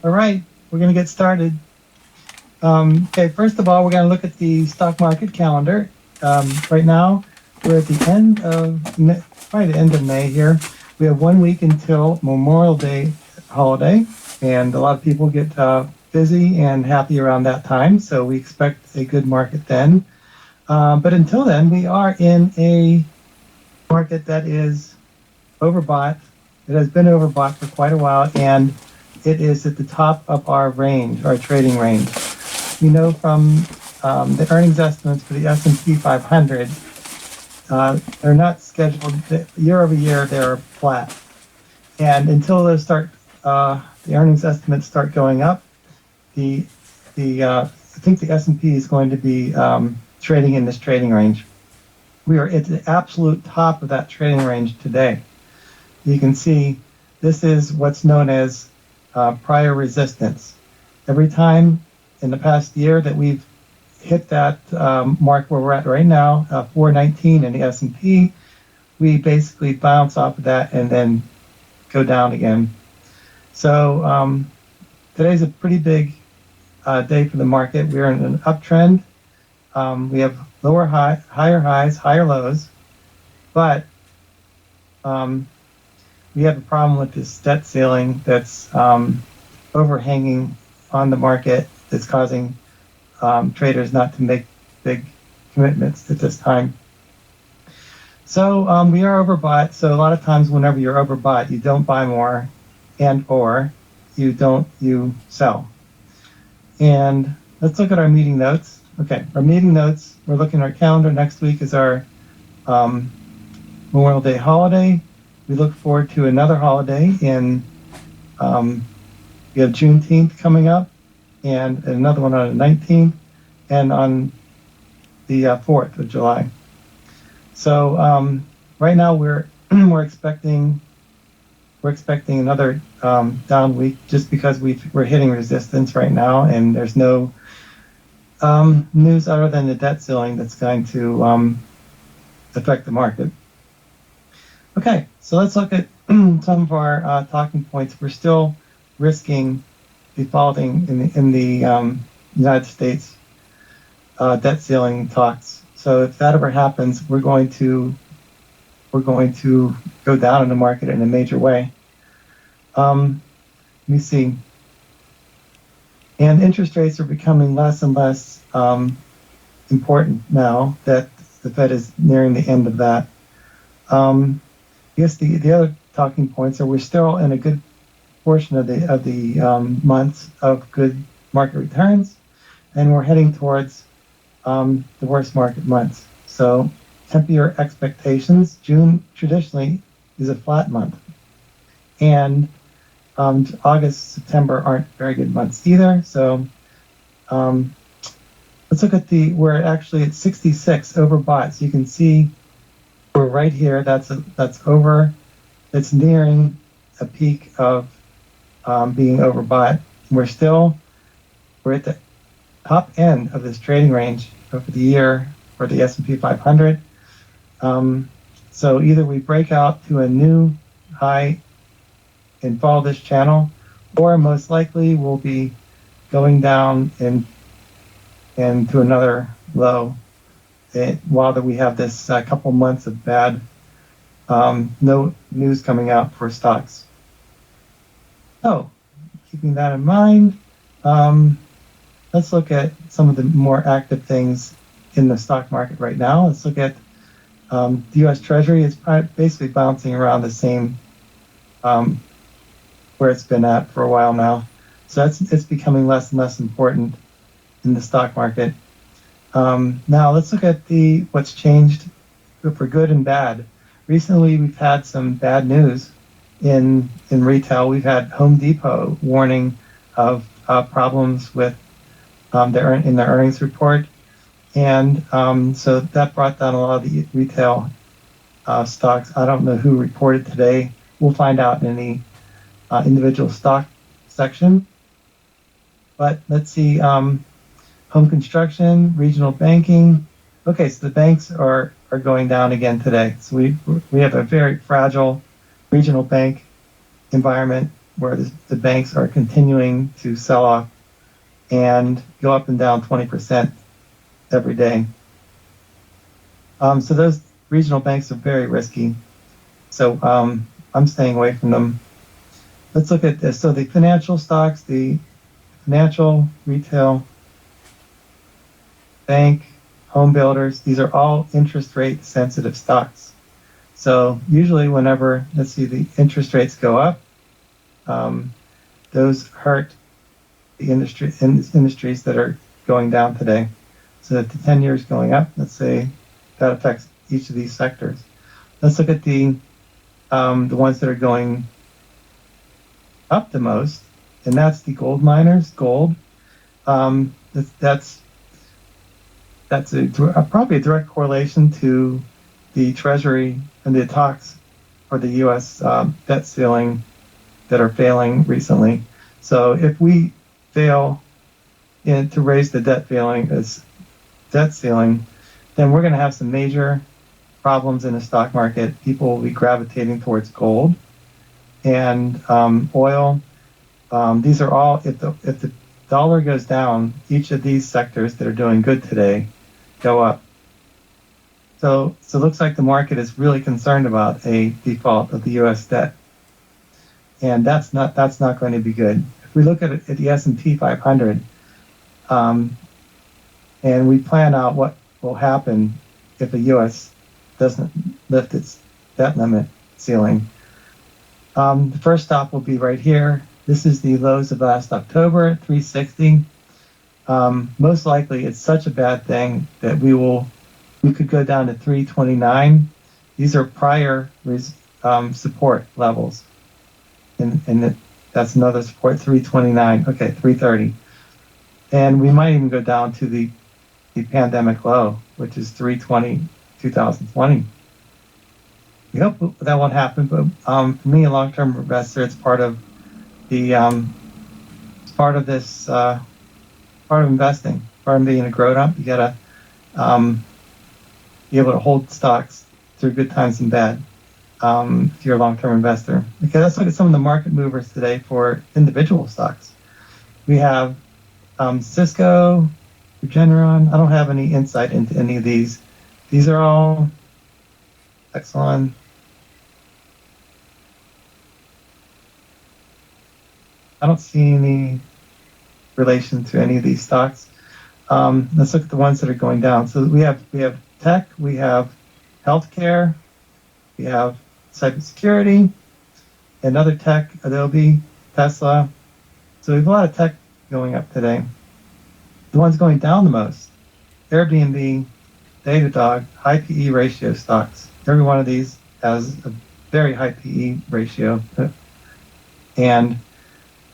All right, we're going to get started. Okay, first of all, we're going to look at the stock market calendar. Right now, we're at the end of probably the end of May here. We have 1 week until Memorial Day holiday, and a lot of people get busy and happy around that time. So we expect a good market then. But until then, we are in a market that is overbought. It has been overbought for quite a while, and it is at the top of our range, our trading range. We know from the earnings estimates for the S&P 500, they're not scheduled year over year. They're flat, and until those start, the earnings estimates start going up, I think the S&P is going to be trading in this trading range. We are at the absolute top of that trading range today. You can see this is what's known as prior resistance. Every time in the past year that we've hit that mark where we're at right now, 419 in the S&P, we basically bounce off of that and then go down again. So today's a pretty big day for the market. We're in an uptrend. We have higher highs, higher lows, but we have a problem with this debt ceiling that's overhanging on the market, that's causing traders not to make big commitments at this time. So we are overbought. So a lot of times whenever you're overbought, you don't buy more or you sell. And let's look at our meeting notes. Okay, our meeting notes, we're looking at our calendar. Next week is our Memorial Day holiday. We look forward to another holiday we have Juneteenth coming up, and another one on the 19th, and on the 4th of July. So right now we're expecting another down week, just because we're hitting resistance right now, and there's no news other than the debt ceiling that's going to affect the market. Okay, so let's look at some of our talking points. We're still risking defaulting in the United States debt ceiling talks. So if that ever happens, we're going to go down in the market in a major way. Let me see. And interest rates are becoming less and less important now that the Fed is nearing the end of that. I guess the other talking points are we're still in a good portion of the months of good market returns, and we're heading towards the worst market months. So temper your expectations. June traditionally is a flat month, and August, September aren't very good months either. So let's look at we're actually at 66 overbought. So you can see we're right here. That's it's nearing a peak of being overbought. We're at the top end of this trading range over the year for the S&P 500. So either we break out to a new high and follow this channel, or most likely we'll be going down and to another low while we have this couple months of bad no news coming out for stocks. So keeping that in mind, let's look at some of the more active things in the stock market right now. Let's look at the U.S. Treasury is basically bouncing around the same where it's been at for a while now. So it's becoming less and less important in the stock market. Now let's look at what's changed for good and bad. Recently, we've had some bad news in retail. We've had Home Depot warning of problems with in their earnings report, and so that brought down a lot of the retail stocks. I don't know who reported today. We'll find out in the individual stock section. But let's see, home construction, regional banking. Okay, so the banks are going down again today. So we have a very fragile regional bank environment. where the banks are continuing to sell off and go up and down 20% every day. So those regional banks are very risky. So I'm staying away from them. Let's look at this. So the financial stocks, the financial, retail, bank, home builders, these are all interest rate sensitive stocks. So usually whenever, let's see, the interest rates go up, those hurt the industries that are going down today. So that the 10 years going up, let's say that affects each of these sectors. Let's look at the ones that are going up the most, and that's the gold miners, gold. That's probably a direct correlation to the Treasury and the talks for the U.S. Debt ceiling that are failing recently. So if we fail to raise the debt ceiling, then we're going to have some major problems in the stock market. People will be gravitating towards gold and oil. These are all, if the dollar goes down, each of these sectors that are doing good today go up. So it looks like the market is really concerned about a default of the U.S. debt, and that's not going to be good. If we look at the S&P 500, and we plan out what will happen if the U.S. doesn't lift its debt limit ceiling, the first stop will be right here. This is the lows of last October, 360. Most likely, it's such a bad thing that we could go down to 329. These are prior support levels, and that's another support, 329. Okay, 330, and we might even go down to the pandemic low, which is 320, 2020. We hope that won't happen, but for me, a long-term investor, it's part of the part of this part of investing, part of being a grown-up. You gotta be able to hold stocks through good times and bad if you're a long-term investor. Okay, let's look at some of the market movers today for individual stocks. We have Cisco, Regeneron. I don't have any insight into any of these. These are all Exxon. I don't see any relation to any of these stocks. Let's look at the ones that are going down. So we have tech, we have healthcare, we have cybersecurity, another tech, Adobe, Tesla. So we have a lot of tech going up today. The ones going down the most, Airbnb, Datadog, high PE ratio stocks. Every one of these has a very high PE ratio, and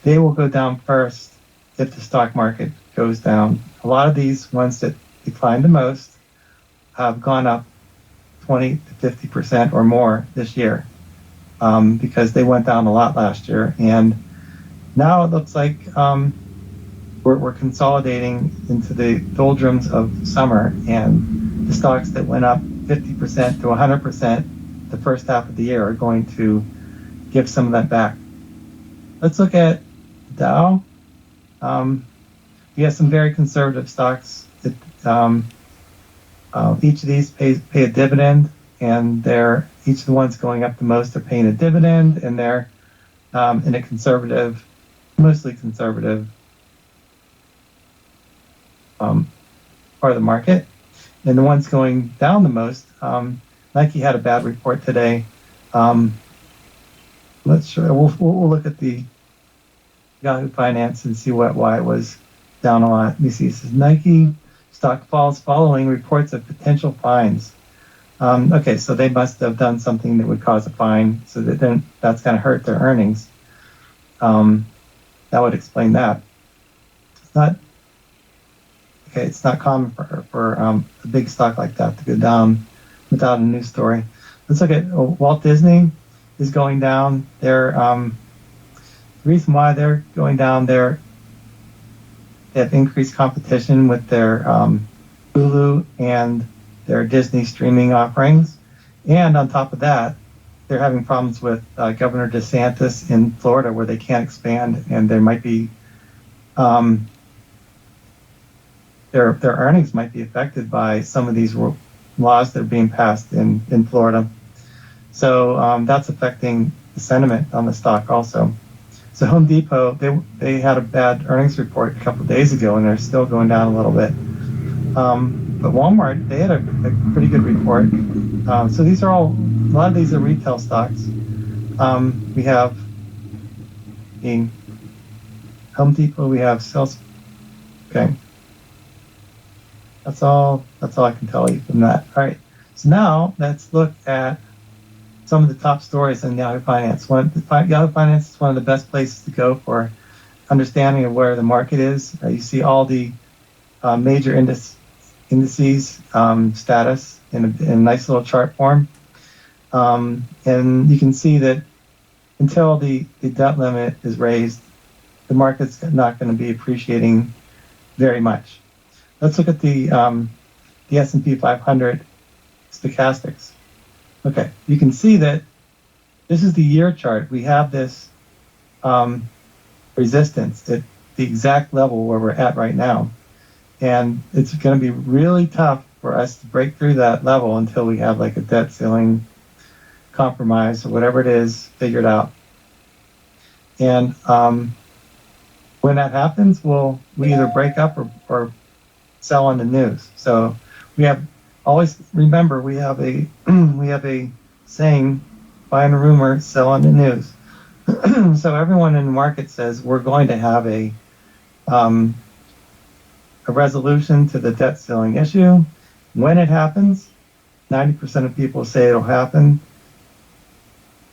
they will go down first if the stock market goes down. A lot of these ones that declined the most have gone up 20 to 50% or more this year because they went down a lot last year. And now it looks like we're consolidating into the doldrums of summer, and the stocks that went up 50% to 100% the first half of the year are going to give some of that back. Let's look at Dow. We have some very conservative stocks. Each of these pay a dividend, and each of the ones going up the most are paying a dividend, and they're in a conservative, mostly conservative part of the market. And the ones going down the most, Nike had a bad report today. We'll look at the Yahoo Finance and see why it was down a lot. We see it says Nike stock falls following reports of potential fines. Okay, so they must have done something that would cause a fine, so that then that's going to hurt their earnings. That would explain that. It's not common for a big stock like that to go down without a news story. Let's look at Walt Disney is going down. The reason why they're going down, they have increased competition with their Hulu and their Disney streaming offerings. And on top of that, they're having problems with Governor DeSantis in Florida, where they can't expand, and there might be their earnings might be affected by some of these laws that are being passed in Florida. So that's affecting the sentiment on the stock also. So Home Depot, they had a bad earnings report a couple of days ago, and they're still going down a little bit. But Walmart, they had a pretty good report. So these are a lot of these are retail stocks. We have in Home Depot, we have sales. Okay. That's all I can tell you from that. All right. So now let's look at some of the top stories in Yahoo Finance. Yahoo Finance is one of the best places to go for understanding of where the market is. You see all the major indices status in a nice little chart form. And you can see that until the debt limit is raised, the market's not going to be appreciating very much. Let's look at the S&P 500 stochastics. Okay, you can see that this is the year chart. We have this resistance at the exact level where we're at right now. And it's going to be really tough for us to break through that level until we have like a debt ceiling compromise or whatever it is figured out. And when that happens, we either break up or sell on the news. So we have always remember we have a saying: buy on a rumor, sell on the news. So everyone in the market says we're going to have a resolution to the debt ceiling issue. When it happens, 90% of people say it'll happen.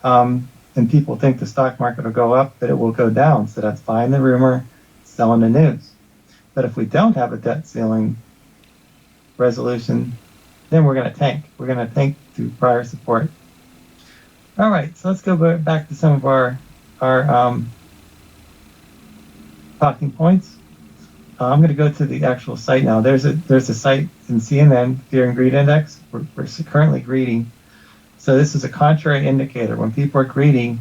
And people think the stock market will go up, but it will go down. So that's buying the rumor, selling the news. But if we don't have a debt ceiling resolution, then we're going to tank. We're going to tank to prior support. All right, so let's go back to some of our talking points. I'm going to go to the actual site now. There's a site in CNN, Fear and Greed Index. We're currently greedy. So this is a contrary indicator. When people are greedy,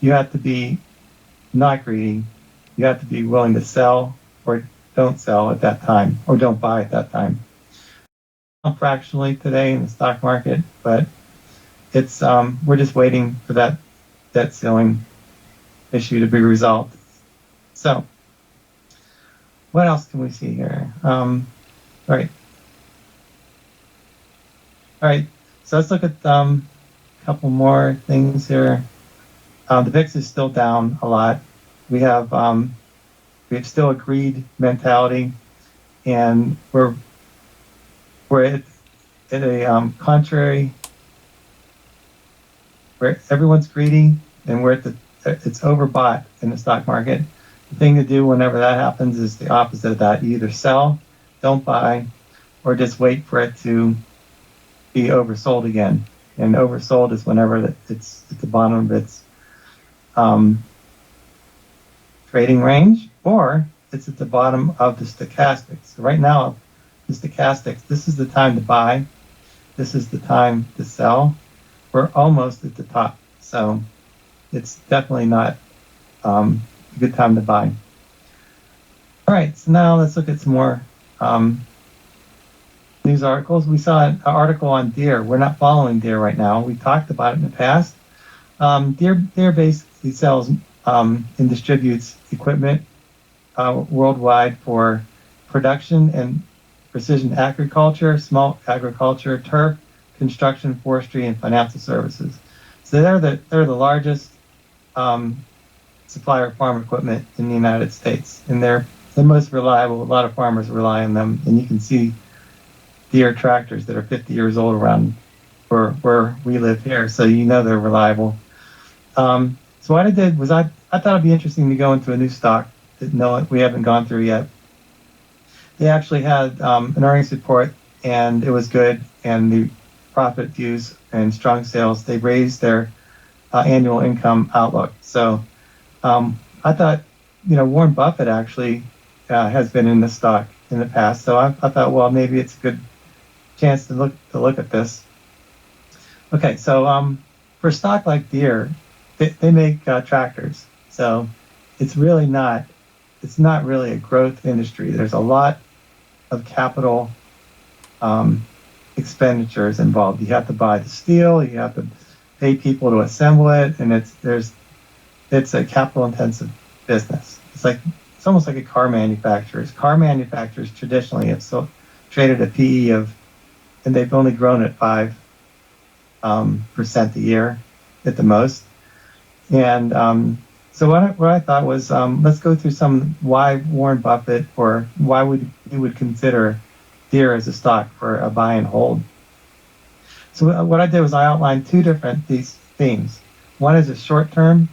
you have to be not greedy. You have to be willing to sell or don't sell at that time, or don't buy at that time. Fractionally today in the stock market, but it's we're just waiting for that debt ceiling issue to be resolved. So what else can we see here? All right. So let's look at a couple more things here. The VIX is still down a lot. We have still a greed mentality, and we're at a contrary where everyone's greedy, and it's overbought in the stock market. The thing to do whenever that happens is the opposite of that. You either sell, don't buy, or just wait for it to be oversold again. And oversold is whenever it's at the bottom of its trading range, or it's at the bottom of the stochastics. So right now, the stochastics, this is the time to buy. This is the time to sell. We're almost at the top. So it's definitely not a good time to buy. All right, so now let's look at some more news articles. We saw an article on Deere. We're not following Deere right now. We talked about it in the past. Deere basically sells and distributes equipment worldwide for production and precision agriculture, small agriculture, turf, construction, forestry, and financial services. So they're the largest supplier of farm equipment in the United States, and they're the most reliable. A lot of farmers rely on them, and you can see Deere tractors that are 50 years old around where we live here, so you know they're reliable. So what I did was I thought it'd be interesting to go into a new stock that we haven't gone through yet. They actually had an earnings report, and it was good, and the profit views and strong sales, they raised their annual income outlook. So I thought, Warren Buffett actually has been in the stock in the past. So I thought, well, maybe it's a good chance to look at this. Okay, so for a stock like Deere, they make tractors, so it's really not really a growth industry. There's a lot of capital expenditures involved. You have to buy the steel, you have to pay people to assemble it, and it's a capital intensive business. It's almost like a car manufacturers. Car manufacturers traditionally have traded a PE of, and they've only grown at 5% a year at the most. And so what I thought was, let's go through why Warren Buffett, or why you would consider Deere as a stock for a buy and hold. So what I did was I outlined two different themes. One is a short-term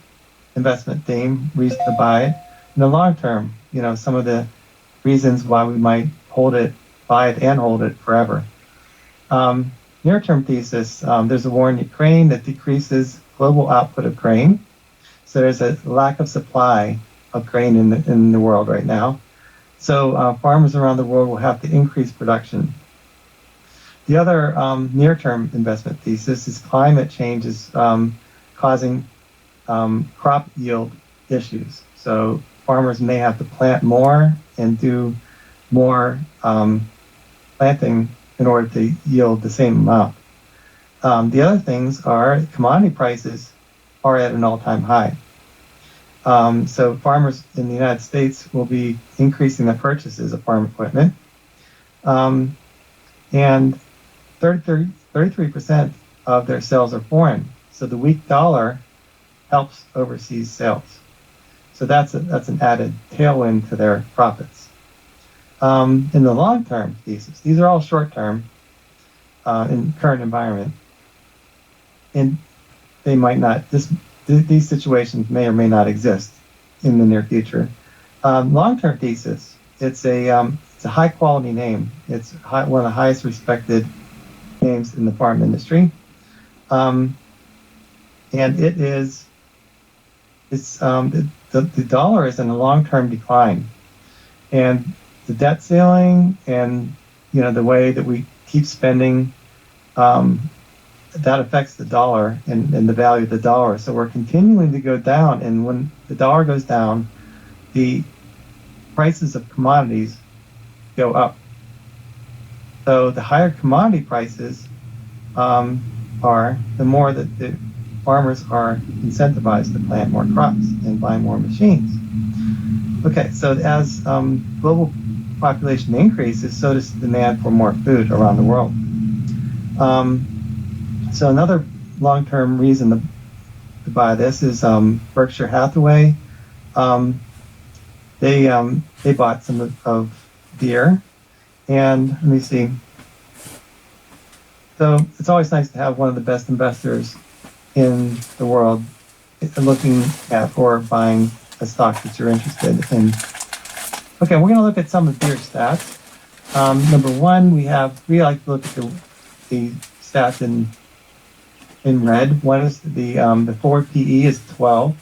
investment theme, reason to buy it, and the long-term, some of the reasons why we might buy it and hold it forever. Near-term thesis, there's a war in Ukraine that decreases global output of grain. So there's a lack of supply of grain in the world right now. So farmers around the world will have to increase production. The other near-term investment thesis is climate change is causing crop yield issues. So farmers may have to plant more and do more planting in order to yield the same amount. The other things are commodity prices are at an all-time high. So farmers in the United States will be increasing their purchases of farm equipment. And 33% of their sales are foreign. So the weak dollar helps overseas sales. So that's an added tailwind to their profits. In the long-term thesis, these are all short-term in current environment, and they might not. These situations may or may not exist in the near future. Long-term thesis, it's a high-quality name. It's one of the highest respected names in the farm industry, and the dollar is in a long-term decline, and the debt ceiling and the way that we keep spending, that affects the dollar and the value of the dollar. So we're continuing to go down, and when the dollar goes down, the prices of commodities go up. So the higher commodity prices are, the more that the farmers are incentivized to plant more crops and buy more machines. Okay, so as global population increases, so does the demand for more food around the world. So another long-term reason to buy this is Berkshire Hathaway. They bought some of Deere, and let me see. So it's always nice to have one of the best investors in the world looking at or buying a stock that you're interested in. Okay, we're going to look at some of Deere's stats. Number one, we like to look at the stats in red. One is the forward PE is 12.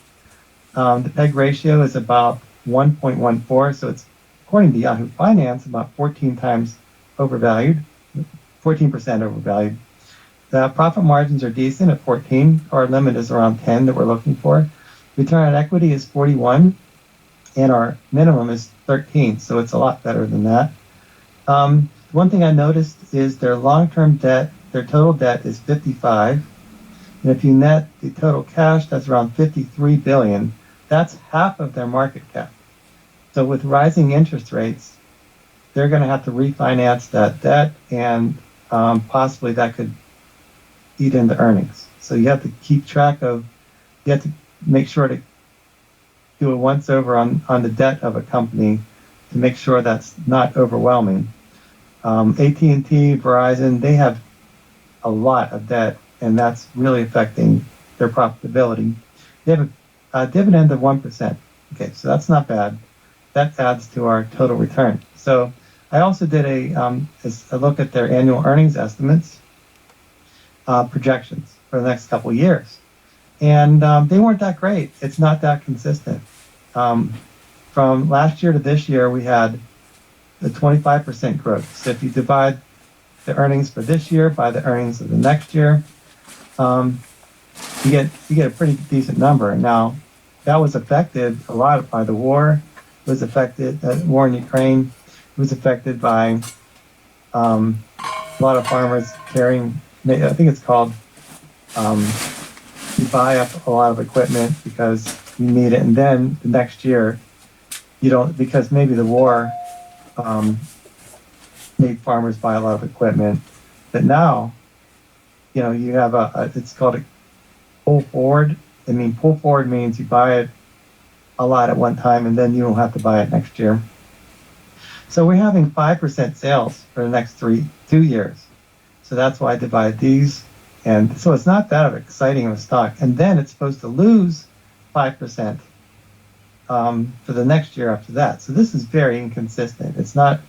The PEG ratio is about 1.14, so it's, according to Yahoo Finance, about 14 times overvalued, 14% overvalued. The profit margins are decent at 14. Our limit is around 10 that we're looking for. Return on equity is 41, and our minimum is 13, so it's a lot better than that. One thing I noticed is their long-term debt, their total debt is 55, and if you net the total cash, that's around 53 billion. That's half of their market cap. So with rising interest rates, they're going to have to refinance that debt, and possibly that could eat into earnings. So you have to keep track of, you have to make sure to do a once over on the debt of a company to make sure that's not overwhelming. AT&T, Verizon, they have a lot of debt, and that's really affecting their profitability. They have a dividend of 1%. Okay, so that's not bad. That adds to our total return. So I also did a look at their annual earnings estimates, projections for the next couple of years. And they weren't that great. It's not that consistent. From last year to this year, we had the 25% growth. So if you divide the earnings for this year by the earnings of the next year, you get a pretty decent number. Now, that was affected a lot by the war. It was affected war in Ukraine. It was affected by a lot of farmers carrying. I think it's called you buy up a lot of equipment because you need it, and then the next year you don't, because maybe the war made farmers buy a lot of equipment. But now, you have it's called a pull forward. I mean, pull forward means you buy it a lot at one time, and then you don't have to buy it next year. So we're having 5% sales for the next 2 years. So that's why I divide these. And so it's not that exciting of a stock. And then it's supposed to lose 5% for the next year after that. So this is very inconsistent. It's not,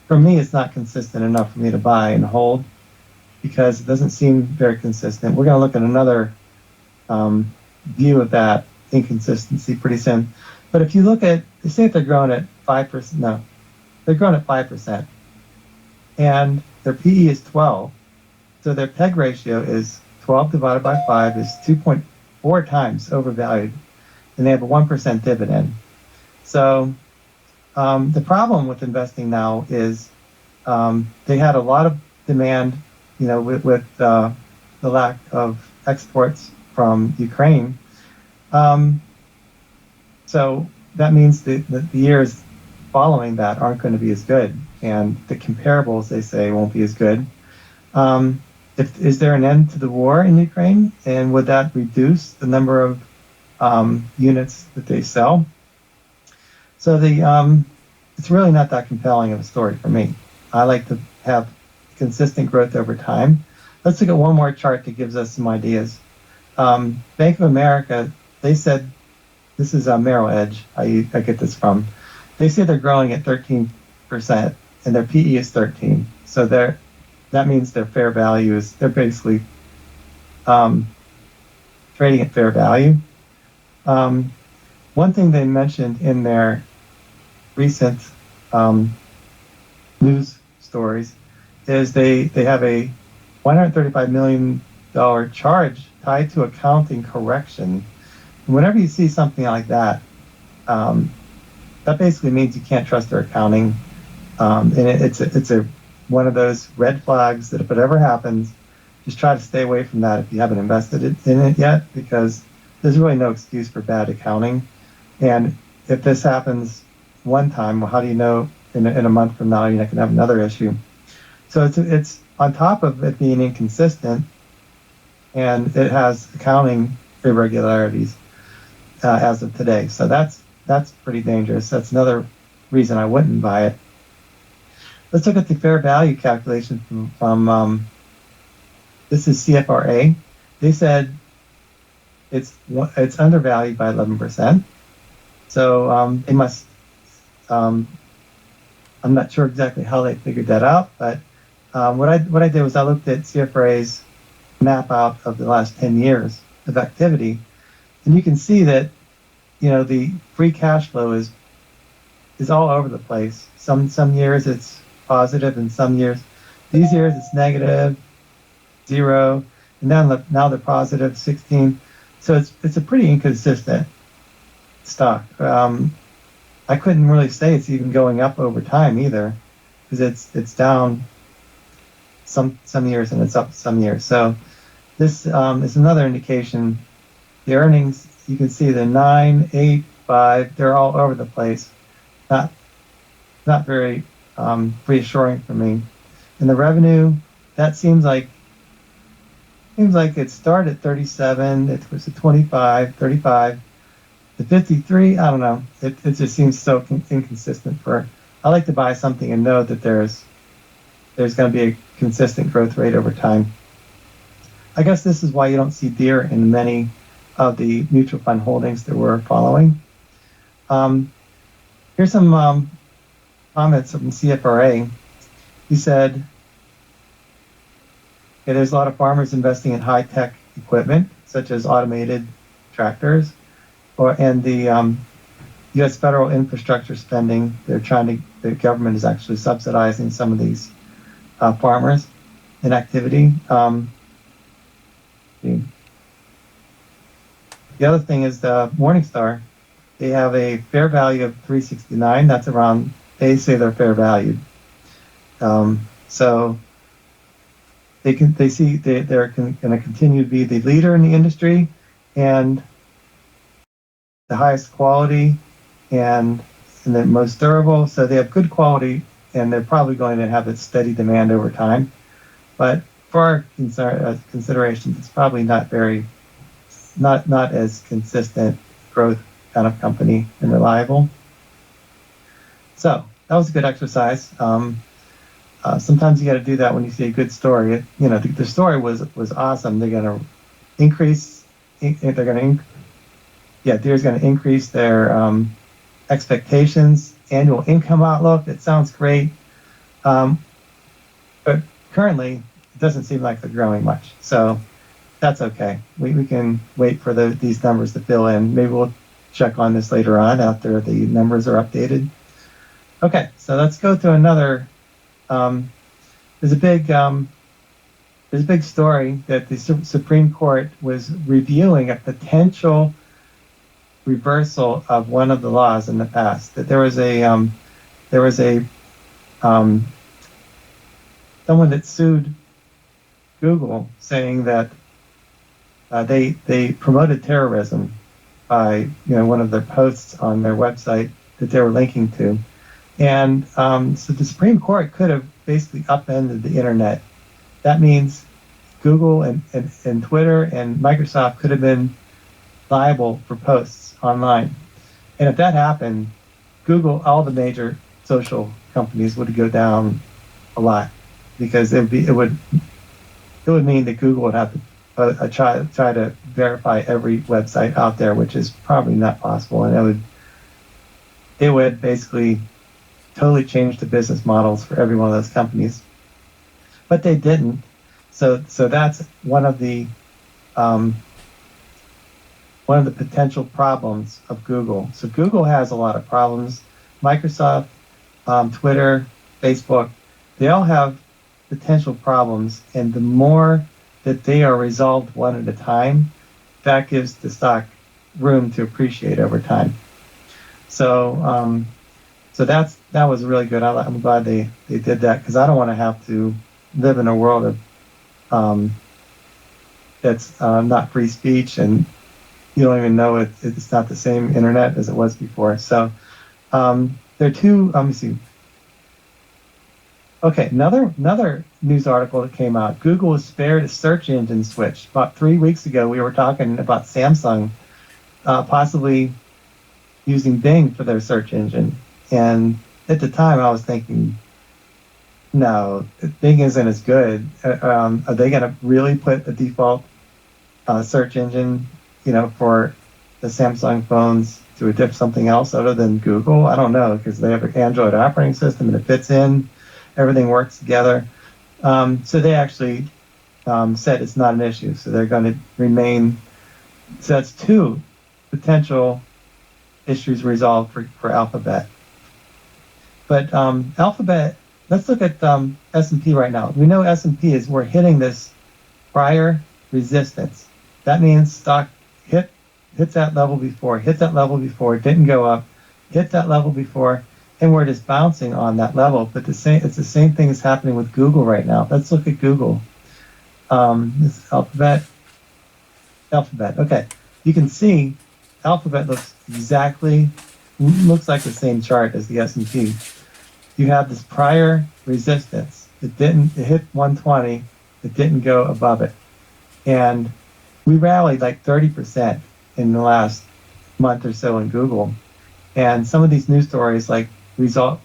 for me, it's not consistent enough for me to buy and hold because it doesn't seem very consistent. We're going to look at another view of that inconsistency pretty soon. But if you look at, they say if they're growing at 5%, no, they're growing at 5%. And their PE is 12. So their PEG ratio is 12 divided by 5 is 2.4 times overvalued. And they have a 1% dividend. So the problem with investing now is they had a lot of demand, with the lack of exports from Ukraine. So that means the years following that aren't going to be as good. And the comparables, they say, won't be as good. Is there an end to the war in Ukraine? And would that reduce the number of units that they sell? So it's really not that compelling of a story for me. I like to have consistent growth over time. Let's look at one more chart that gives us some ideas. Bank of America, they said, this is Merrill Edge, I get this from. They say they're growing at 13%, and their PE is 13. So that means their fair value is, they're basically trading at fair value. One thing they mentioned in their recent news stories is they have a $135 million charge tied to accounting correction. And whenever you see something like that, that basically means you can't trust their accounting. And it's one of those red flags that if it ever happens, just try to stay away from that if you haven't invested in it yet, because there's really no excuse for bad accounting. And if this happens one time, well, how do you know in a month from now you're not going to have another issue? So it's on top of it being inconsistent, and it has accounting irregularities as of today. So that's pretty dangerous. That's another reason I wouldn't buy it. Let's look at the fair value calculation from this is CFRA. They said it's undervalued by 11%. So they must. I'm not sure exactly how they figured that out, but what I did was I looked at CFRA's map out of the last 10 years of activity, and you can see that the free cash flow is all over the place. Some years it's positive, and some years, these years it's negative, 0, and now they're positive 16. So it's a pretty inconsistent stock. I couldn't really say it's even going up over time either, because it's down some years and it's up some years. So this is another indication. The earnings, you can see the 9, 8, 5, they're all over the place. Not very reassuring for me. And the revenue, that seems like it started at 37, it was at 25, 35, the 53, I don't know. It just seems so inconsistent. I like to buy something and know that there's going to be a consistent growth rate over time. I guess this is why you don't see Deere in many of the mutual fund holdings that we're following. Here's some comments from CFRA. He said, there's a lot of farmers investing in high-tech equipment, such as automated tractors, and the U.S. federal infrastructure spending. The government is actually subsidizing some of these farmers in activity. The other thing is the Morningstar. They have a fair value of 369. That's around. They say they're fair valued. So they see they're going to continue to be the leader in the industry and the highest quality and the most durable. So they have good quality, and they're probably going to have a steady demand over time. But for our considerations, it's probably not as consistent growth kind of company and reliable. So that was a good exercise. Sometimes you got to do that when you see a good story. The story was awesome. They're going to increase. Deere's going to increase their expectations, annual income outlook. It sounds great, but currently it doesn't seem like they're growing much. So that's okay. We can wait for these numbers to fill in. Maybe we'll check on this later on after the numbers are updated. Okay, so let's go to another. There's a big story that the Supreme Court was reviewing a potential reversal of one of the laws in the past. That there was someone that sued Google saying that they promoted terrorism by one of their posts on their website that they were linking to. And so the Supreme Court could have basically upended the internet. That means Google and Twitter and Microsoft could have been liable for posts online. And if that happened, Google, all the major social companies would go down a lot, because it would mean that Google would have to try to verify every website out there, which is probably not possible, and it would basically totally change the business models for every one of those companies. But they didn't. So that's one of the potential problems of Google. So Google has a lot of problems. Microsoft, Twitter, Facebook, they all have potential problems, and the more that they are resolved one at a time, that gives the stock room to appreciate over time. So that was really good. I'm glad they did that, because I don't want to have to live in a world of that's not free speech, and you don't even know it's not the same internet as it was before. So there are two. Let me see. Okay, another news article that came out. Google was spared a search engine switch. About 3 weeks ago, we were talking about Samsung possibly using Bing for their search engine. And at the time, I was thinking, no, Bing isn't as good. Are they going to really put a default search engine, for the Samsung phones to something else other than Google? I don't know, because they have an Android operating system and it fits in. Everything works together. So they actually said it's not an issue. So they're going to remain. So that's two potential issues resolved for Alphabet. But Alphabet, let's look at S&P right now. We know S&P we're hitting this prior resistance. That means stock hits that level before, didn't go up, hit that level before, and we're just bouncing on that level. But it's the same thing is happening with Google right now. Let's look at Google. This is Alphabet. Okay, you can see Alphabet looks like the same chart as the S&P. You have this prior resistance. It hit 120. It didn't go above it, and we rallied like 30% in the last month or so in Google. And some of these news stories, like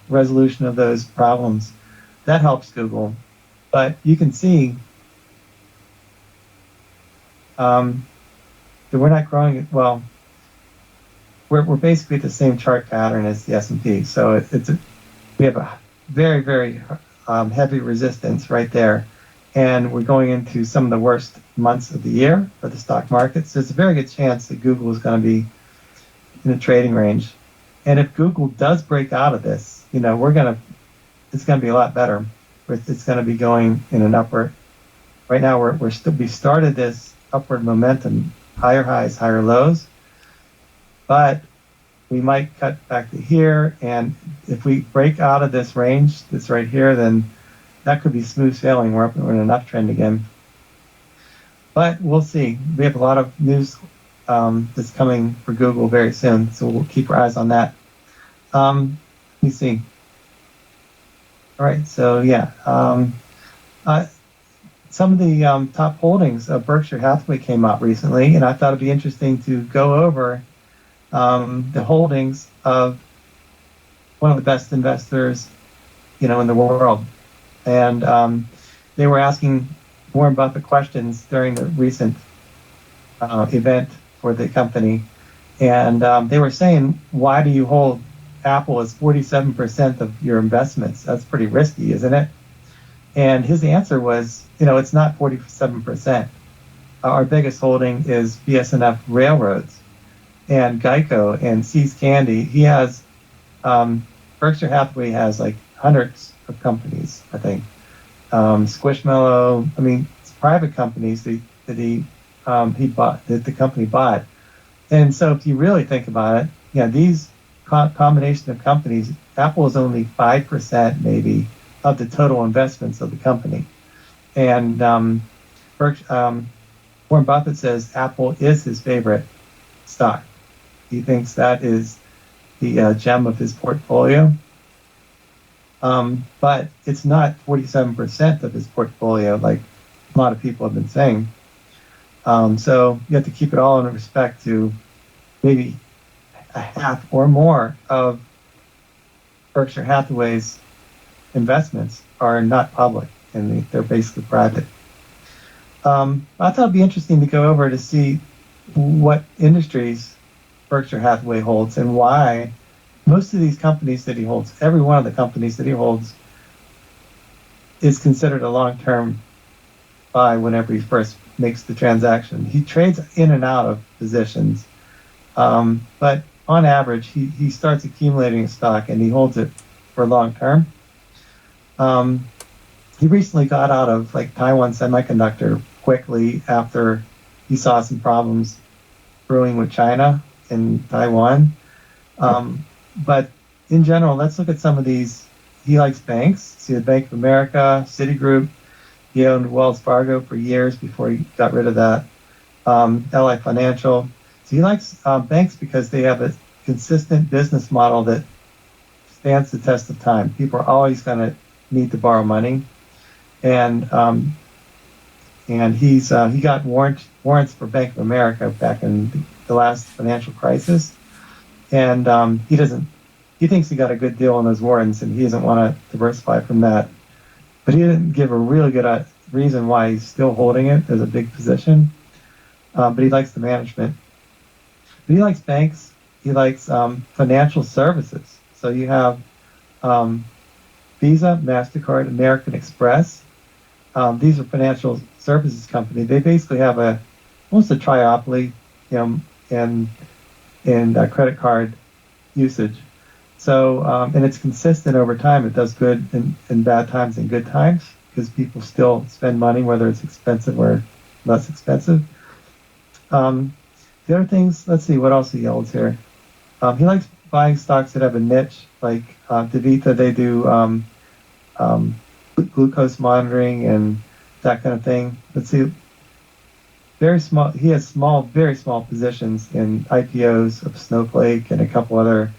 resolution of those problems, that helps Google. But you can see that we're not growing. Well, we're basically at the same chart pattern as the S&P. So we have a very, very heavy resistance right there. And we're going into some of the worst months of the year for the stock market. So it's a very good chance that Google is going to be in a trading range. And if Google does break out of this, it's going to be a lot better. It's going to be going in an upward. Right now, we started this upward momentum higher highs, higher lows, but we might cut back to here, and if we break out of this range that's right here, then that could be smooth sailing. We're in an uptrend again. But we'll see. We have a lot of news that's coming for Google very soon, so we'll keep our eyes on that. Let me see. All right, so yeah. Some of the top holdings of Berkshire Hathaway came out recently, and I thought it'd be interesting to go over the holdings of one of the best investors, in the world. And they were asking Warren Buffett questions during the recent event for the company. And they were saying, why do you hold Apple as 47% of your investments? That's pretty risky, isn't it? And his answer was, it's not 47%. Our biggest holding is BSNF Railroads and Geico and See's Candy. He has, Berkshire Hathaway has like hundreds of companies, I think. Squishmallow, it's private companies that he bought, that the company bought. And so if you really think about it, these combination of companies, Apple is only 5% maybe of the total investments of the company. And Warren Buffett says Apple is his favorite stock. He thinks that is the gem of his portfolio. But it's not 47% of his portfolio like a lot of people have been saying. So you have to keep it all in respect to maybe a half or more of Berkshire Hathaway's investments are not public, and they're basically private. I thought it'd be interesting to go over to see what industries Berkshire Hathaway holds and why most of these companies that he holds, every one of the companies that he holds, is considered a long-term buy whenever he first makes the transaction. He trades in and out of positions, but on average, he starts accumulating stock and he holds it for long-term. He recently got out of Taiwan Semiconductor quickly after he saw some problems brewing with China in Taiwan. But in general, let's look at some of these. He likes banks. See the Bank of America, Citigroup. He owned Wells Fargo for years before he got rid of that. LI Financial. So he likes banks because they have a consistent business model that stands the test of time. People are always going to need to borrow money, and he got warrants for Bank of America back in the last financial crisis, and he thinks he got a good deal on those warrants, and he doesn't want to diversify from that. But he didn't give a really good reason why he's still holding it as a big position. But he likes the management. But he likes banks. He likes financial services. So you have Visa, MasterCard, American Express. These are financial services companies. They basically have almost a triopoly, in credit card usage. So, and it's consistent over time. It does good in bad times and good times because people still spend money, whether it's expensive or less expensive. The other things, let's see what else he holds here. He likes buying stocks that have a niche, like DaVita. They do glucose monitoring and that kind of thing. Let's see. Very small. He has very small positions in IPOs of Snowflake and a couple other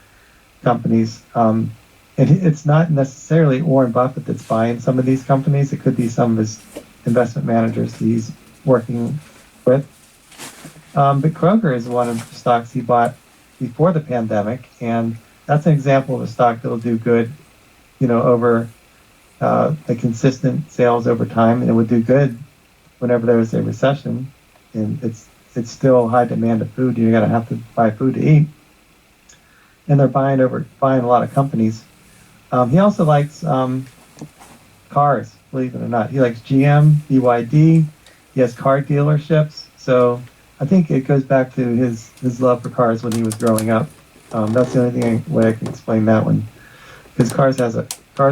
companies. And it's not necessarily Warren Buffett that's buying some of these companies. It could be some of his investment managers that he's working with. But Kroger is one of the stocks he bought before the pandemic, and that's an example of a stock that'll do good, over the consistent sales over time, and it would do good whenever there was a recession. And it's still high demand of food. You're gonna have to buy food to eat, and they're buying a lot of companies. He also likes cars, believe it or not. He likes GM, BYD. He has car dealerships. So I think it goes back to his love for cars when he was growing up. That's the only way I can explain that one. Because cars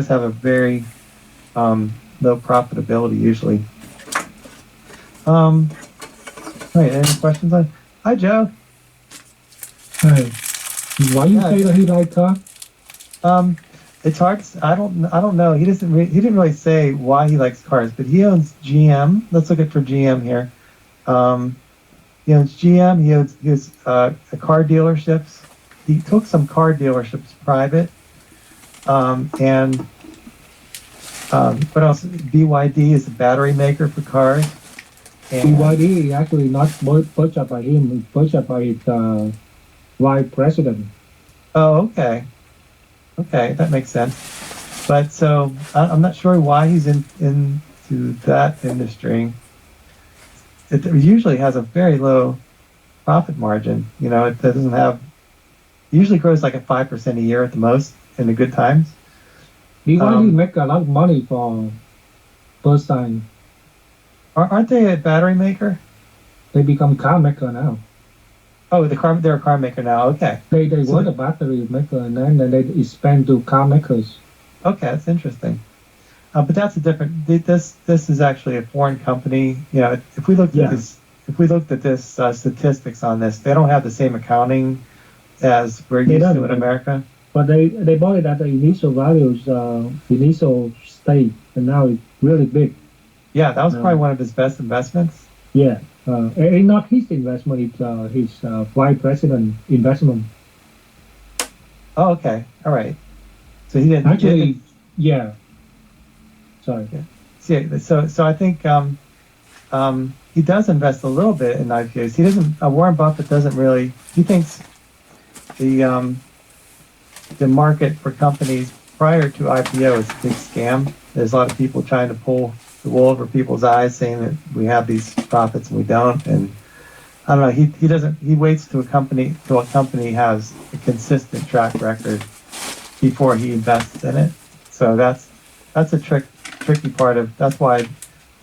have a very low profitability usually. All right, any questions on? Hi, Joe. Hi. Why you Yeah. say that he like car? It's hard. I don't know. He didn't really say why he likes cars, but he owns GM. Let's look at for GM here. Um, he owns GM. He owns car dealerships. He took some car dealerships private. And what else? BYD is a battery maker for cars. And BYD is actually not purchased by him. It's purchased by his vice president. oh, okay, okay, that makes sense. But so I'm not sure why he's into that industry. It usually has a very low profit margin. You know, it doesn't have. It usually grows like at 5% a year at the most in the good times. BYD make a lot of money for first time. Aren't they a battery maker? They become car maker now. Oh, they're a car maker now. Okay. They So were the battery maker and then they expand to car makers. okay, that's interesting. But that's a different. This is actually a foreign company. You know, if we looked at this, if we looked at this statistics on this, they don't have the same accounting as we're used to in America. But they bought it at the initial values, initial state, and now it's really big. Yeah, that was probably one of his best investments. Yeah, and not his investment; it's his vice president investment. Oh, okay, all right. So he didn't actually. Yeah. Sorry. Yeah. So I think he does invest a little bit in IPOs. He doesn't. Warren Buffett doesn't really. He thinks the market for companies prior to IPO is a big scam. There's a lot of people trying to pull the wool over people's eyes, saying that we have these profits and we don't. And I don't know. He doesn't. He waits till a company has a consistent track record before he invests in it. So that's a tricky part of. That's why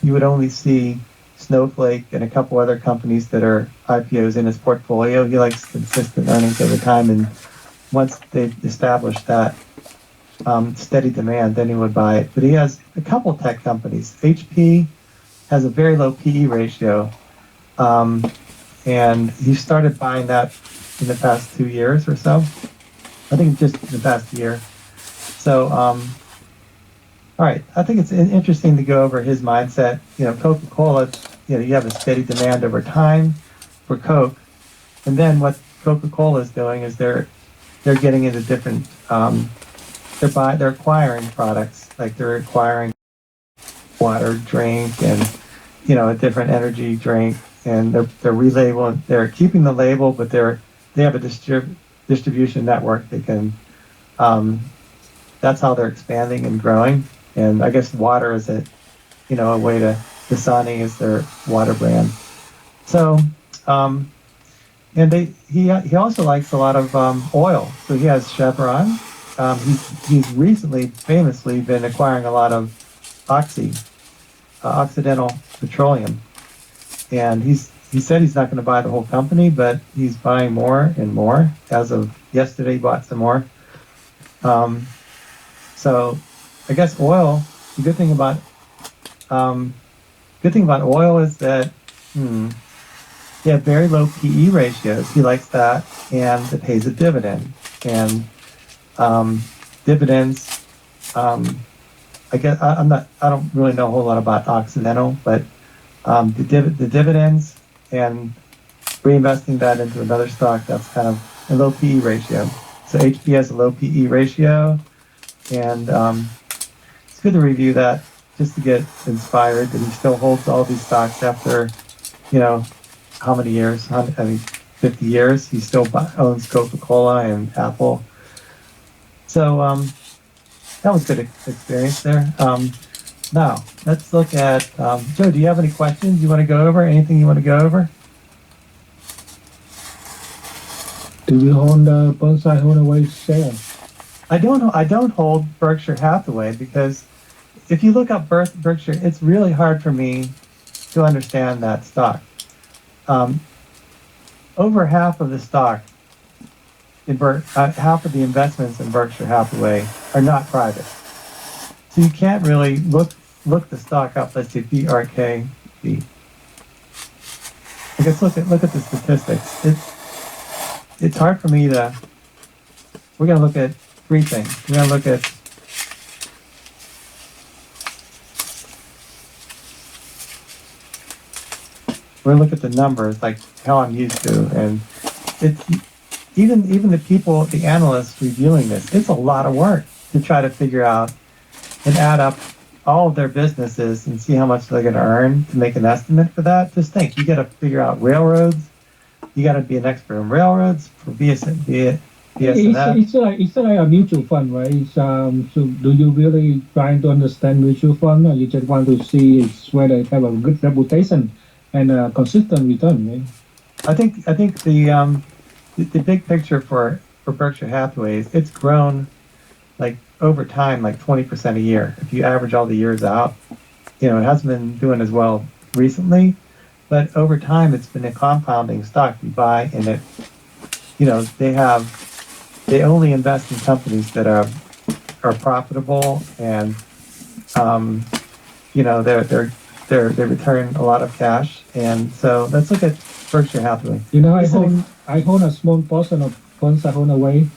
you would only see Snowflake and a couple other companies that are IPOs in his portfolio. He likes consistent earnings over time, and once they've established that steady demand, then he would buy it. But he has a couple tech companies. HP has a very low PE ratio, and he started buying that in the past 2 years or so. I think just in the past year. So, all right, I think it's interesting to go over his mindset. You know, Coca-Cola, you know, you have a steady demand over time for Coke, and then what Coca-Cola is doing is they're getting into different. They're acquiring products, like they're acquiring water drink and, you know, a different energy drink, and they're relabeling. They're keeping the label, but they have a distribution network. They can. That's how they're expanding and growing. And I guess water is a way to. Dasani is their water brand. So, and he also likes a lot of oil. So he has Chevron. He's recently famously been acquiring a lot of Occidental Petroleum, and he said he's not going to buy the whole company, but he's buying more and more. As of yesterday, he bought some more. So I guess oil. The good thing about oil is that they have very low PE ratios. He likes that, and it pays a dividend. And dividends. I guess I don't really know a whole lot about Occidental, but the dividends and reinvesting that into another stock, that's kind of a low PE ratio. So HP has a low PE ratio, and it's good to review that just to get inspired that he still holds all these stocks after, how many years? 50 years. He still owns Coca-Cola and Apple. So that was a good experience there. Now, let's look at, Joe, do you have any questions you want to go over? Anything you want to go over? Do you hold the Bonsai Hathaway share? I don't hold Berkshire Hathaway because if you look up Berkshire, it's really hard for me to understand that stock. Over half of the stock half of the investments in Berkshire Hathaway are not private. So you can't really look the stock up. Let's see, BRKB. I guess look at the statistics. It's hard for me to. We're going to look at three things. We're going to look at the numbers, like how I'm used to, and it's even the people, the analysts reviewing this. It's a lot of work to try to figure out and add up all of their businesses and see how much they're going to earn to make an estimate for that. Just think, you got to figure out railroads. You got to be an expert in railroads for BSNF. It's like a mutual fund, right? So do you really trying to understand mutual fund, or you just want to see whether it have a good reputation and a consistent return, right? I think the big picture for Berkshire Hathaway is it's grown like over time, like 20% a year. If you average all the years out, it hasn't been doing as well recently, but over time it's been a compounding stock. You buy and they only invest in companies that are profitable and they return a lot of cash. And so let's look at Berkshire Hathaway. I hold a small portion of funds I hold away,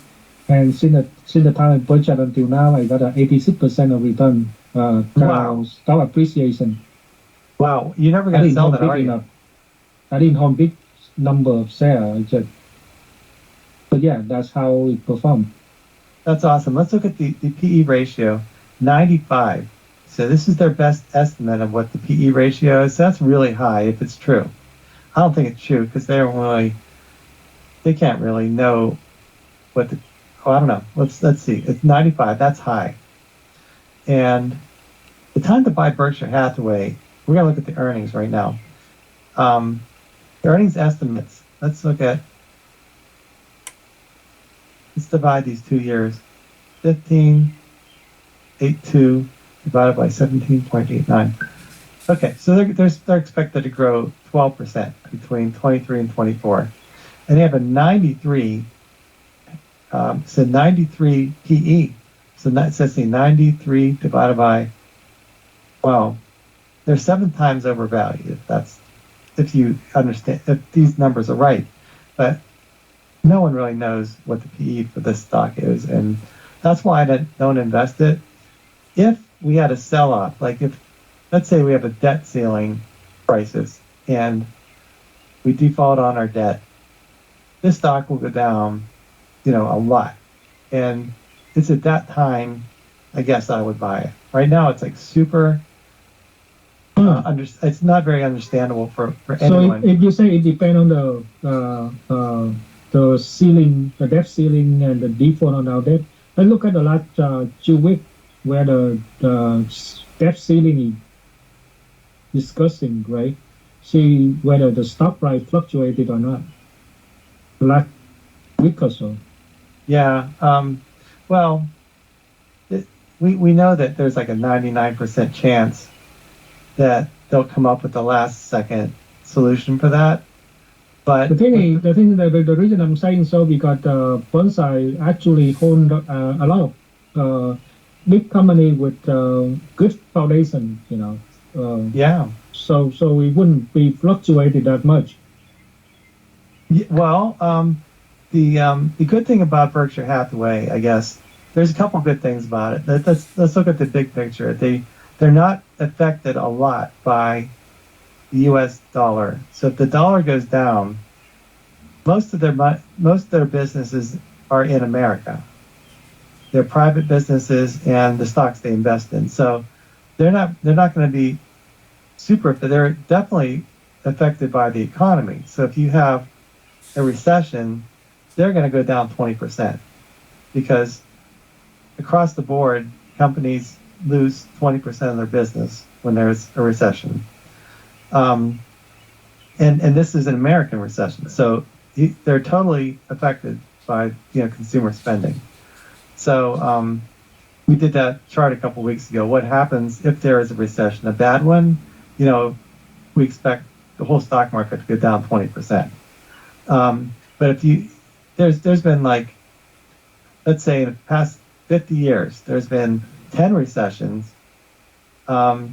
and since the time I purchased until now, I got an 86% of return. Wow. Stock appreciation. Wow, you're never going to sell that, are you? I didn't hold big number of shares. But yeah, that's how it performed. That's awesome. Let's look at the PE ratio, 95. So this is their best estimate of what the PE ratio is. So that's really high if it's true. I don't think it's true because they can't really know what I don't know. Let's see. It's 95. That's high. And the time to buy Berkshire Hathaway, we're going to look at the earnings right now. The earnings estimates. Let's divide these 2 years. 15.82 divided by 17.89. Okay, so they're expected to grow 12% between 23 and 24. And they have a 93, 93 PE. So that says 93 divided by, well, they're 7 times overvalued, if you understand, if these numbers are right. But no one really knows what the PE for this stock is, and that's why I don't invest it. If we had a sell-off, like let's say we have a debt ceiling crisis and we default on our debt, this stock will go down, a lot. And it's at that time, I guess I would buy it. Right now, it's like super. It's not very understandable for anyone. So if you say it depends on the ceiling, the debt ceiling, and the default on our debt, I look at the last 2 weeks where the debt ceiling is discussing, right? See whether the stock price fluctuated or not. The last week or so. Yeah. Well, we know that there's like a 99% chance that they'll come up with the last second solution for that. But the thing is that the reason I'm saying so because bonsai actually hold a lot of big company with good foundation, yeah. So it wouldn't be fluctuated that much. Yeah, well, the good thing about Berkshire Hathaway, I guess, there's a couple good things about it. Let's look at the big picture. They're not affected a lot by the U.S. dollar. So if the dollar goes down, most of their businesses are in America. They're private businesses and the stocks they invest in. So they're not going to be super. They're definitely affected by the economy. So if you have a recession, they're going to go down 20% because across the board, companies lose 20% of their business when there's a recession. And this is an American recession, so they're totally affected by consumer spending. So we did that chart a couple weeks ago. What happens if there is a recession, a bad one? We expect the whole stock market to go down 20%. But there's been like, let's say in the past 50 years, there's been 10 recessions that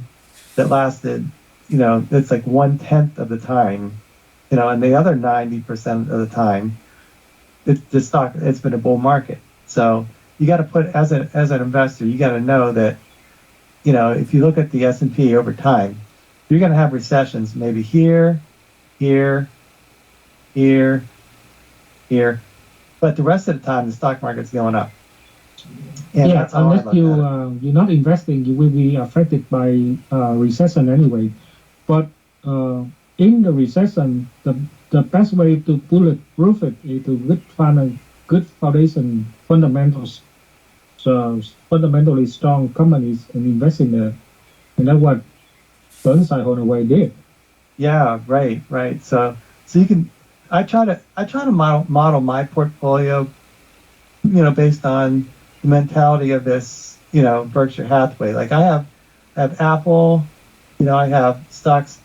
lasted, it's like 1/10 of the time and the other 90% of the time, it's been a bull market. So you got to put as an investor, you got to know that if you look at the S&P over time, you're going to have recessions maybe here, here, here, here, but the rest of the time the stock market's going up. And Yeah, that's how I unless look at it. you're not investing, you will be affected by recession anyway. But in the recession, the best way to bulletproof it is to find a good foundation fundamentals, so fundamentally strong companies and invest in there. And that's what Burnside Holloway did. Yeah, right. So you can. I try to model my portfolio, based on the mentality of this, Berkshire Hathaway. Like I have Apple, I have stocks.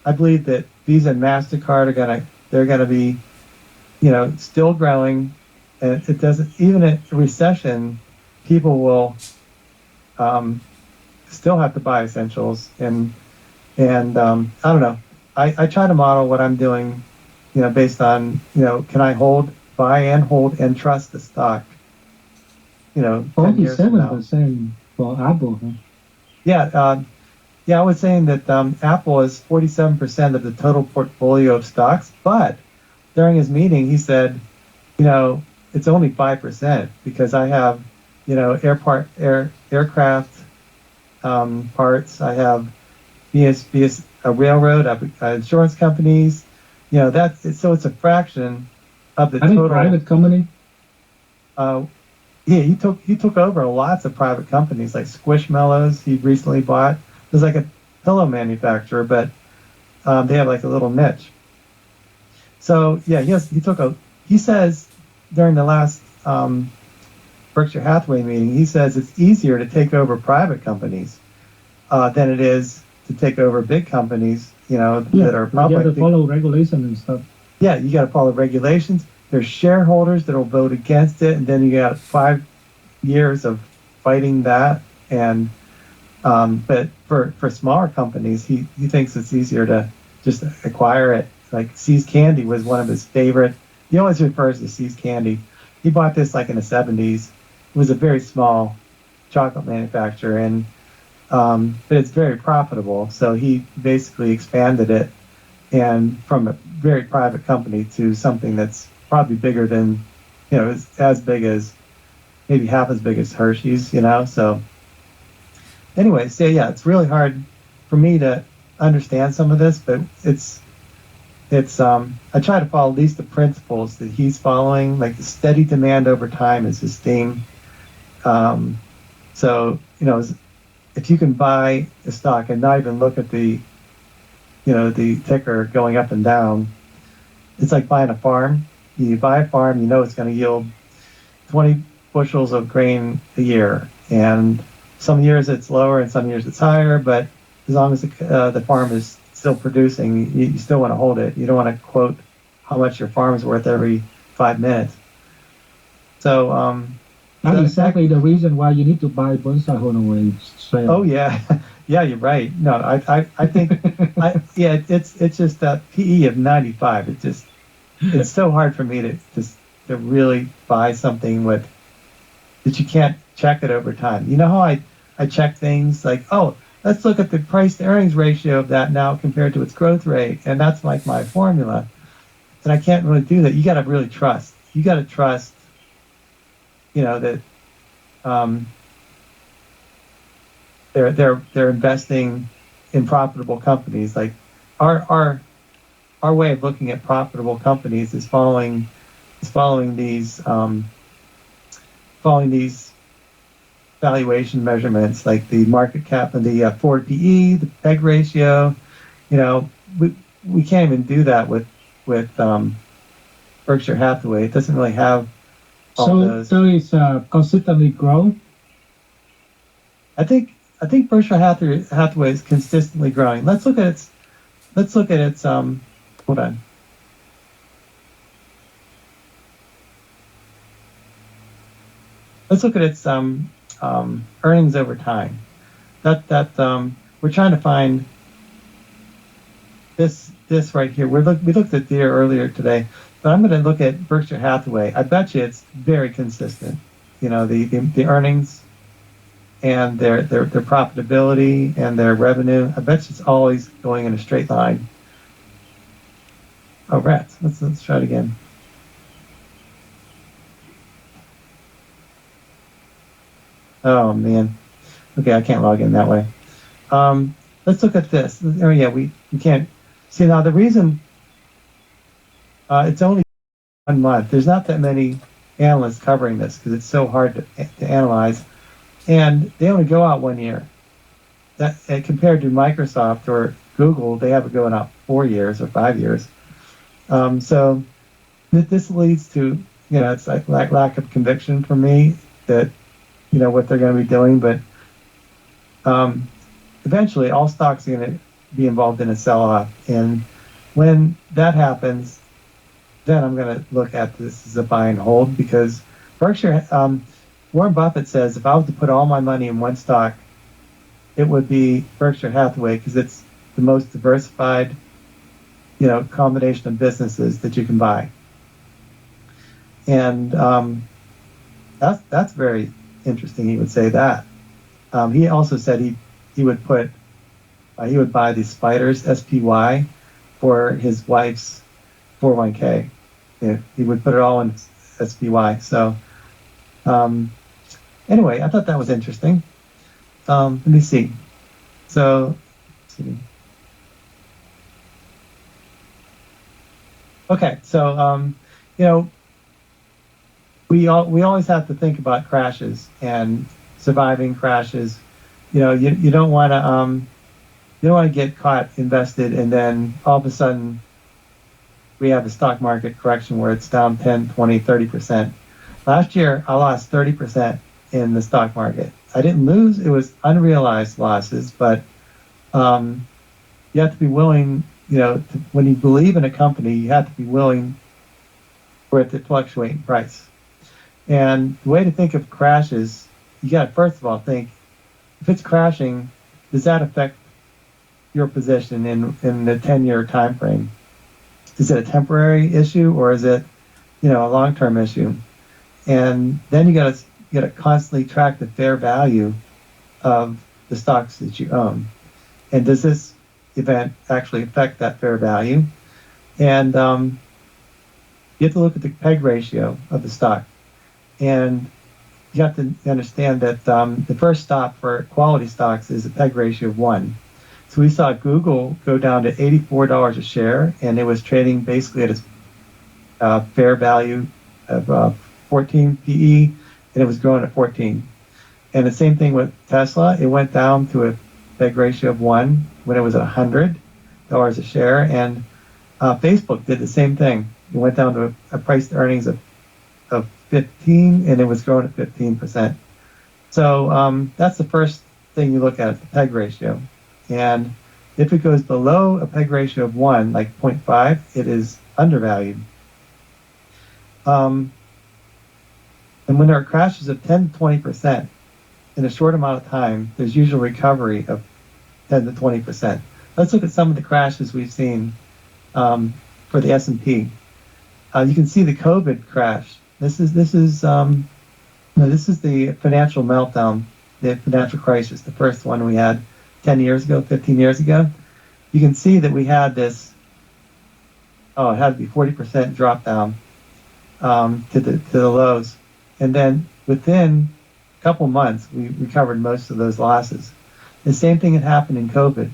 I believe that Visa and Mastercard they're gonna be, still growing, and it doesn't even at a recession, people will um, still have to buy essentials, and I don't know. I try to model what I'm doing, based on, can I buy and hold and trust the stock, 10 years from now. 47% for Apple. Huh? Yeah, yeah, I was saying that Apple is 47% of the total portfolio of stocks, but during his meeting, he said, it's only 5% because I have, aircraft parts. I have BS, a railroad, insurance companies. So it's a fraction of the Any total. private company? Uh, yeah, he took over lots of private companies like Squishmallows. He recently bought. There's like a pillow manufacturer, but they have like a little niche. So yeah, he says during the last Berkshire Hathaway meeting, he says it's easier to take over private companies than it is to take over big companies, that are You have public. to follow regulation and stuff. Yeah, you got to follow regulations. There's shareholders that will vote against it, and then you got 5 years of fighting that. And but for smaller companies, he thinks it's easier to just acquire it. Like See's Candy was one of his favorite. He always refers to See's Candy. He bought this like in the 70s. It was a very small chocolate manufacturer, and but it's very profitable. So he basically expanded it, and from a very private company to something that's probably bigger than, as big as, maybe half as big as Hershey's. So anyway, so yeah, it's really hard for me to understand some of this, but I try to follow at least the principles that he's following, like the steady demand over time is his theme. So if you can buy a stock and not even look at the ticker going up and down, it's like buying a farm. You buy a farm, it's going to yield 20 bushels of grain a year, and some years it's lower and some years it's higher, but as long as the farm is still producing, you still want to hold it. You don't want to quote how much your farm is worth every 5 minutes. So That's exactly the reason why you need to buy Burnside Holloway share. oh yeah, yeah, you're right. No, I think it's just that PE of 95. It's so hard for me to really buy something that you can't check it over time. You know how I check things like, oh, let's look at the price to earnings ratio of that now compared to its growth rate, and that's like my formula. And I can't really do that. You got to really trust. You got to trust, that they're investing in profitable companies. Like our way of looking at profitable companies is following these valuation measurements, like the market cap and the forward PE, the PEG ratio. We can't even do that with Berkshire Hathaway. It doesn't really have all those. So it's consistently growing. I think Berkshire Hathaway is consistently growing. Let's look at its hold on. Let's look at its earnings over time. That we're trying to find. this right here. We looked at Deere earlier today, but I'm going to look at Berkshire Hathaway. I bet you it's very consistent. You know, the earnings and their profitability and their revenue. I bet you it's always going in a straight line. Oh, rats. Let's try it again. Oh man. Okay, I can't log in that way. Let's look at this. Oh yeah, we can't see now. The reason it's only 1 month. There's not that many analysts covering this because it's so hard to analyze, and they only go out 1 year. That compared to Microsoft or Google, they have it going out 4 years or 5 years. So this leads to it's like lack of conviction for me that what they're going to be doing, but eventually all stocks are going to be involved in a sell-off, and when that happens, then I'm going to look at this as a buy and hold, because Berkshire, Warren Buffett says if I was to put all my money in one stock, it would be Berkshire Hathaway, because it's the most diversified combination of businesses that you can buy, and that's very interesting. He would say that. He also said he would buy these spiders, SPY, for his wife's 401k. He would put it all in SPY. So anyway, I thought that was interesting. Let me see. So let's see. Okay, so we always have to think about crashes and surviving crashes. You don't want to get caught invested and then all of a sudden we have a stock market correction where it's down 10, 20, 30%. Last year I lost 30% in the stock market. I didn't lose, it was unrealized losses, but you have to be willing, when you believe in a company, you have to be willing for it to fluctuate in price. And the way to think of crashes, you got to first of all think, if it's crashing, does that affect your position in the 10-year time frame? Is it a temporary issue or is it, a long-term issue? And then you got to constantly track the fair value of the stocks that you own. And does this event actually affect that fair value? And you have to look at the PEG ratio of the stock. And you have to understand that the first stop for quality stocks is a PEG ratio of 1. So we saw Google go down to $84 a share, and it was trading basically at its fair value of 14 PE, and it was growing at 14. And the same thing with Tesla. It went down to a PEG ratio of 1 when it was at $100 a share, and Facebook did the same thing. It went down to a price to earnings of 15, and it was growing at 15%. So that's the first thing you look at, the PEG ratio. And if it goes below a PEG ratio of 1, like 0.5, it is undervalued. And when there are crashes of 10 to 20% in a short amount of time, there's usually recovery of 10 to 20%. Let's look at some of the crashes we've seen for the S&P. You can see the COVID crash. This is the financial meltdown, the financial crisis, the first one we had 10 years ago, 15 years ago. You can see that we had this, it had to be 40% drop down to the lows. And then within a couple months, we recovered most of those losses. The same thing had happened in COVID.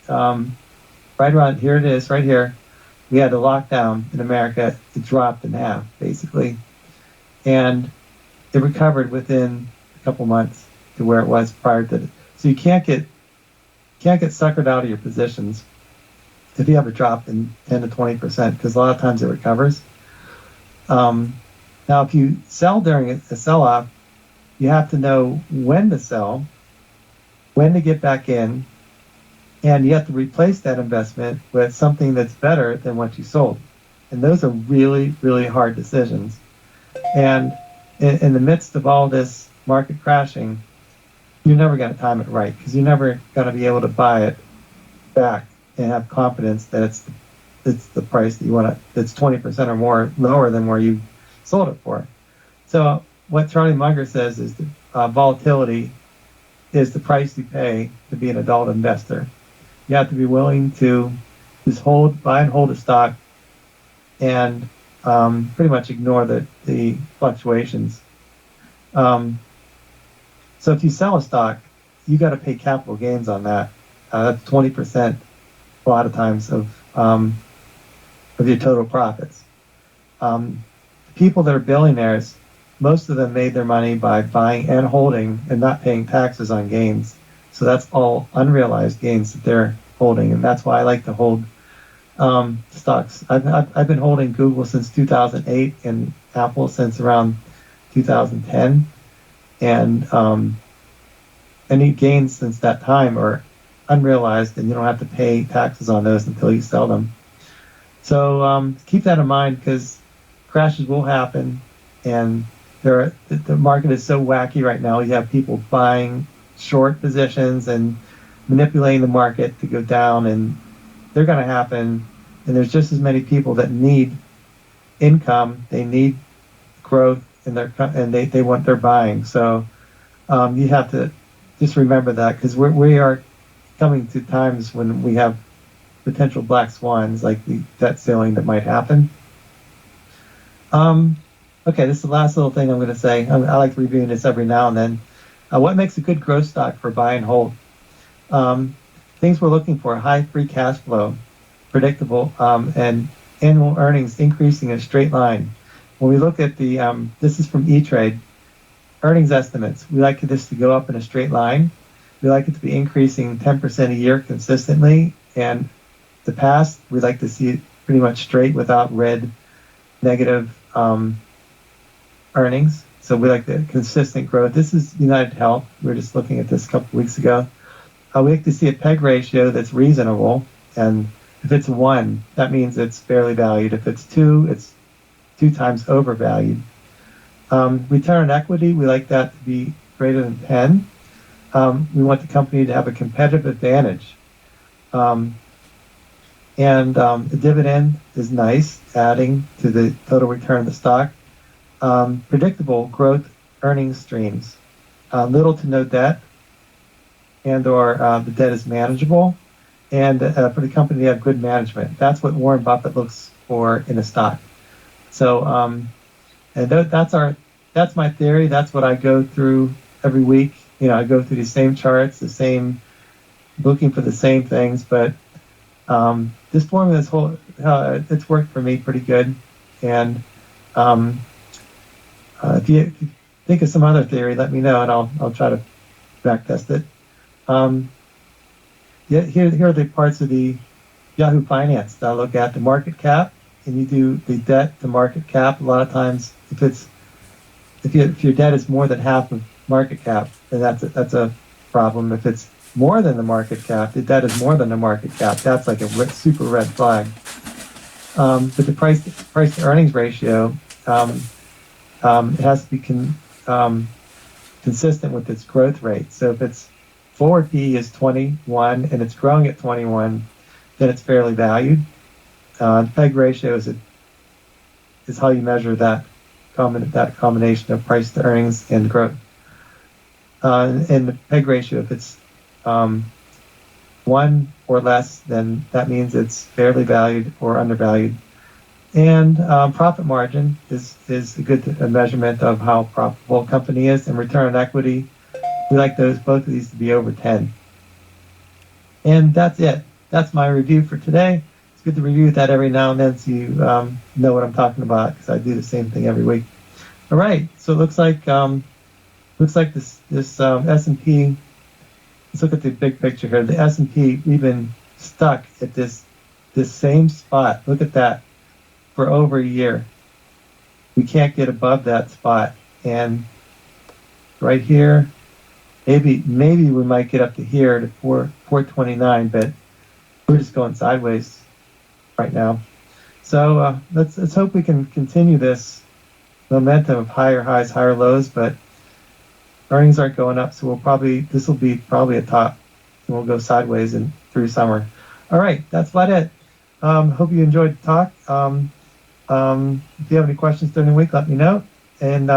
Right around here it is, right here. We had a lockdown in America. It dropped in half, basically. And it recovered within a couple months to where it was prior to it. So you can't get suckered out of your positions if you have a drop in 10 to 20%, because a lot of times it recovers. Now, if you sell during a sell-off, you have to know when to sell, when to get back in, and you have to replace that investment with something that's better than what you sold. And those are really, really hard decisions. And in the midst of all this market crashing, you're never going to time it right, because you're never going to be able to buy it back and have confidence that it's the price that you want to, that's 20% or more lower than where you sold it for. So what Charlie Munger says is that volatility is the price you pay to be an adult investor. You have to be willing to just buy and hold a stock and pretty much ignore the fluctuations. So if you sell a stock, you got to pay capital gains on that. That's 20% a lot of times of your total profits. People that are billionaires, most of them made their money by buying and holding and not paying taxes on gains. So that's all unrealized gains that they're holding, and that's why I like to hold stocks. I've been holding Google since 2008 and Apple since around 2010, and any gains since that time are unrealized, and you don't have to pay taxes on those until you sell them. So keep that in mind, because crashes will happen, and the market is so wacky right now. You have people buying short positions and manipulating the market to go down, and they're going to happen. And there's just as many people that need income, they need growth, and they want their buying. So you have to just remember that, because we are coming to times when we have potential black swans, like the debt ceiling that might happen. Okay, this is the last little thing I'm going to say. I like reviewing this every now and then. What makes a good growth stock for buy and hold? Things we're looking for: high free cash flow, predictable, and annual earnings increasing in a straight line. When we look at this is from E-Trade, earnings estimates. We like this to go up in a straight line. We like it to be increasing 10% a year consistently. And the past, we like to see it pretty much straight without red negative earnings. So we like the consistent growth. This is United Health. We were just looking at this a couple of weeks ago. We like to see a PEG ratio that's reasonable. And if it's 1, that means it's fairly valued. If it's 2, it's 2 times overvalued. Return on equity, we like that to be greater than 10. We want the company to have a competitive advantage. The dividend is nice, adding to the total return of the stock. Predictable growth earnings streams. Little to no debt, and/or the debt is manageable. And for the company to have good management. That's what Warren Buffett looks for in a stock. So, and that's my theory. That's what I go through every week. I go through the same charts, looking for the same things. But this formula, it's worked for me pretty good. And if you think of some other theory, let me know, and I'll try to back test it. Here are the parts of the Yahoo Finance that I look at: the market cap, and you do the debt to market cap. A lot of times, if your debt is more than half of market cap, then that's a problem. If it's more than the market cap, the debt is more than the market cap, that's like a super red flag. But the price to earnings ratio, it has to be consistent with its growth rate. So if its forward P is 21 and it's growing at 21, then it's fairly valued. PEG ratio is how you measure that combination of price to earnings and growth. And the PEG ratio, if it's 1 or less, then that means it's fairly valued or undervalued. And profit margin is a good measurement of how profitable a company is. And return on equity, we like both of these to be over 10. And that's it. That's my review for today. It's good to review that every now and then so you know what I'm talking about, because I do the same thing every week. All right. So it looks like this S&P. Let's look at the big picture here. The S&P, we've been stuck at this same spot. Look at that, for over a year. We can't get above that spot. And right here, maybe we might get up to here to 429, but we're just going sideways right now. So let's hope we can continue this momentum of higher highs, higher lows, but earnings aren't going up, so this will be probably a top, and we'll go sideways and through summer. All right, that's about it. Hope you enjoyed the talk. If you have any questions during the week, let me know. And